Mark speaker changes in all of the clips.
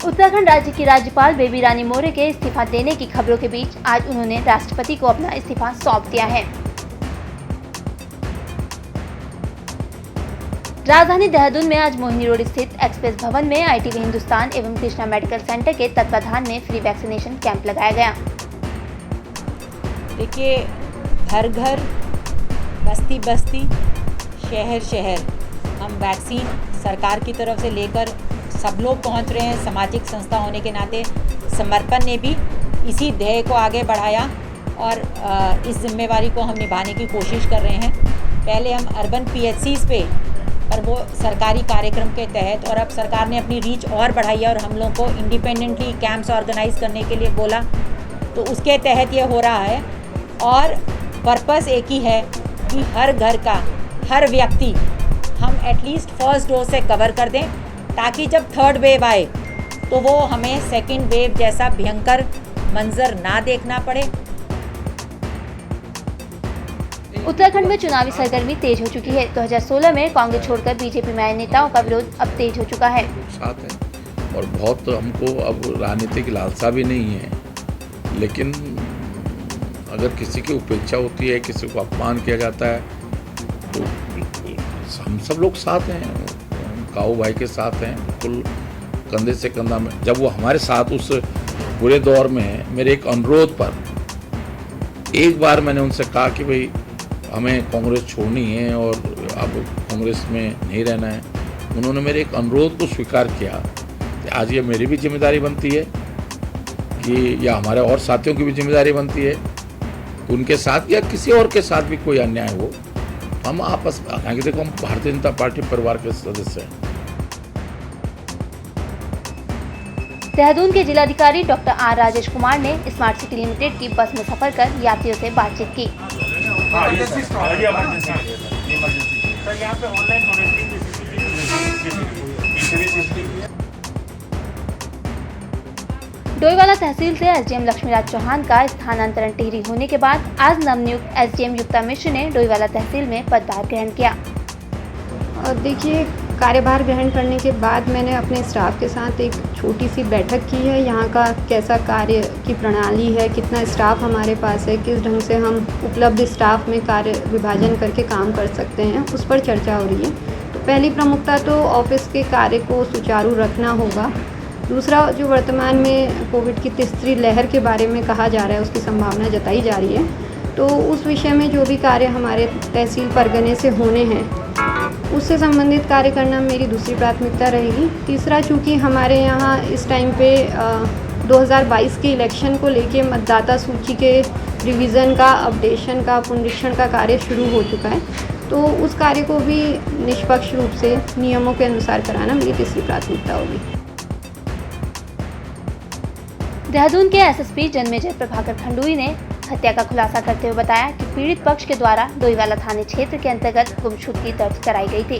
Speaker 1: उत्तराखंड राज्य की राज्यपाल बेबी रानी मौर्य के इस्तीफा देने की खबरों के बीच आज उन्होंने राष्ट्रपति को अपना इस्तीफा सौंप दिया है। राजधानी देहरादून में आज मोहिनी रोड स्थित एक्सप्रेस भवन में ITV हिंदुस्तान एवं कृष्णा मेडिकल सेंटर के तत्वाधान में फ्री वैक्सीनेशन कैंप लगाया गया।
Speaker 2: देखिए, घर घर, बस्ती बस्ती, शहर शहर हम वैक्सीन सरकार की तरफ से लेकर सब लोग पहुंच रहे हैं। सामाजिक संस्था होने के नाते समर्पण ने भी इसी ध्येय को आगे बढ़ाया और इस जिम्मेवारी को हम निभाने की कोशिश कर रहे हैं। पहले हम अर्बन PHCs पे पर वो सरकारी कार्यक्रम के तहत, और अब सरकार ने अपनी रीच और बढ़ाई है और हम लोग को इंडिपेंडेंटली कैंप्स ऑर्गेनाइज करने के लिए बोला, तो उसके तहत ये हो रहा है। और पर्पस एक ही है कि हर घर का हर व्यक्ति हम एटलीस्ट फर्स्ट डोज से कवर कर दें, ताकि जब थर्ड वेव आए तो वो हमें सेकेंड वेव जैसा भयंकर मंजर ना देखना पड़े।
Speaker 1: उत्तराखंड में चुनावी सरगर्मी तेज हो चुकी है। 2016 में कांग्रेस छोड़कर बीजेपी में आए नेताओं का विरोध अब तेज हो चुका है।
Speaker 3: साथ है और बहुत हमको अब राजनीतिक लालसा भी नहीं है, लेकिन अगर किसी की उपेक्षा होती है, किसी को अपमान किया जाता है, तो हम सब लोग साथ हैं, काऊ भाई के साथ हैं, बिल्कुल कंधे से कंधा में। जब वो हमारे साथ उस बुरे दौर में है, मेरे एक अनुरोध पर एक बार मैंने उनसे कहा कि भाई हमें कांग्रेस छोड़नी है और अब कांग्रेस में नहीं रहना है। उन्होंने मेरे एक अनुरोध को स्वीकार किया। आज ये मेरी भी जिम्मेदारी बनती है कि या हमारे और साथियों की भी जिम्मेदारी बनती है, उनके साथ या किसी और के साथ भी कोई अन्याय हो, हम आपस में, हालांकि देखो हम भारतीय जनता पार्टी परिवार के सदस्य हैं।
Speaker 1: देहरादून के जिलाधिकारी डॉक्टर R राजेश कुमार ने स्मार्ट सिटी लिमिटेड की बस में सफर कर यात्रियों से बातचीत की। डोईवाला तहसील से SDM लक्ष्मीराज चौहान का स्थानांतरण टिहरी होने के बाद आज नवनियुक्त SDM युक्ता मिश्र ने डोईवाला तहसील में पदभार ग्रहण किया।
Speaker 4: देखिए, कार्यभार ग्रहण करने के बाद मैंने अपने स्टाफ के साथ एक छोटी सी बैठक की है। यहाँ का कैसा कार्य की प्रणाली है, कितना स्टाफ हमारे पास है, किस ढंग से हम उपलब्ध स्टाफ में कार्य विभाजन करके काम कर सकते हैं, उस पर चर्चा हो रही है। तो पहली प्रमुखता तो ऑफिस के कार्य को सुचारू रखना होगा। दूसरा, जो वर्तमान में कोविड की तीसरी लहर के बारे में कहा जा रहा है, उसकी संभावना जताई जा रही है, तो उस विषय में जो भी कार्य हमारे तहसील परगने से होने हैं, उससे संबंधित कार्य करना मेरी दूसरी प्राथमिकता रहेगी। तीसरा, चूँकि हमारे यहाँ इस टाइम पे 2022 के इलेक्शन को लेके मतदाता सूची के रिवीजन का, अपडेशन का, पुनरीक्षण का कार्य शुरू हो चुका है, तो उस कार्य को भी निष्पक्ष रूप से नियमों के अनुसार कराना मेरी तीसरी प्राथमिकता होगी।
Speaker 1: देहरादून के SSP जन्मेजय प्रभाकर खंडूरी ने हत्या का खुलासा करते हुए बताया कि पीड़ित पक्ष के द्वारा डोईवाला थाने क्षेत्र के अंतर्गत गुमशुदगी दर्ज कराई गई थी।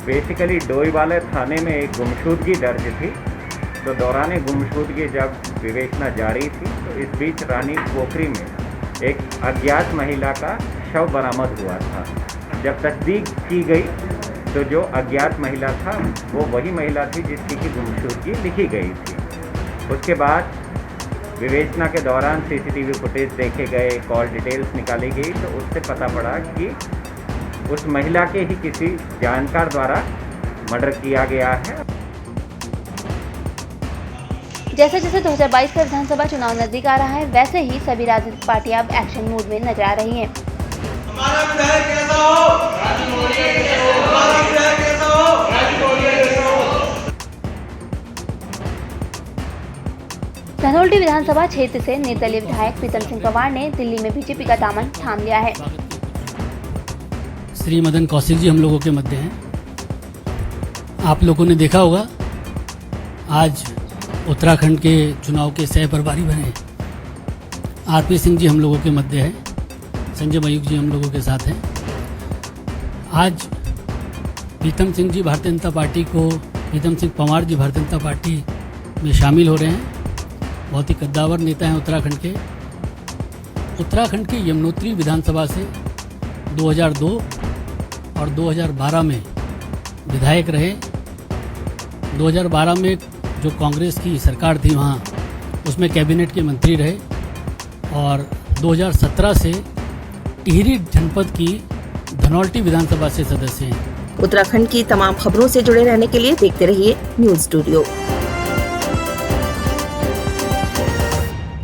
Speaker 5: बेसिकली डोईवाला थाने में एक गुमशुदगी दर्ज थी, तो दौरान गुमशुदगी जब विवेचना जारी थी, तो इस बीच रानी पोखरी में एक अज्ञात महिला का शव बरामद हुआ था। जब तस्दीक की गई तो जो अज्ञात महिला था वो वही महिला थी जिसकी की गुमशुदगी लिखी गई थी। उसके बाद विवेचना के दौरान CCTV फुटेज देखे गए, कॉल डिटेल्स निकाली गई, तो उससे पता पड़ा कि उस महिला के ही किसी जानकार द्वारा मर्डर किया गया है।
Speaker 1: जैसे जैसे 2022 का विधानसभा चुनाव नजदीक आ रहा है, वैसे ही सभी राजनीतिक पार्टियां अब एक्शन मूड में नजर आ रही हैं।
Speaker 6: हमारा विधायक कैसा हो? हमारा विधायक कैसा हो?
Speaker 1: धनौल्टी विधानसभा क्षेत्र से निर्दलीय विधायक प्रीतम सिंह पंवार ने दिल्ली में बीजेपी का दामन थाम लिया है।
Speaker 7: श्री मदन कौशिक जी हम लोगों के मध्य हैं। आप लोगों ने देखा होगा, आज उत्तराखंड के चुनाव के सह प्रभारी बने RP सिंह जी हम लोगों के मध्य है, संजय मयूख जी हम लोगों के साथ हैं। आज प्रीतम सिंह जी भारतीय जनता पार्टी को, प्रीतम सिंह पंवार जी भारतीय जनता पार्टी में शामिल हो रहे हैं। बहुत ही कद्दावर नेता हैं उत्तराखंड के। उत्तराखंड की यमुनोत्री विधानसभा से 2002 और 2012 में विधायक रहे। 2012 में जो कांग्रेस की सरकार थी वहाँ, उसमें कैबिनेट के मंत्री रहे और 2017 से टिहरी जनपद की धनौल्टी विधानसभा से सदस्य हैं।
Speaker 8: उत्तराखंड की तमाम खबरों से जुड़े रहने के लिए देखते रहिए न्यूज़ स्टूडियो।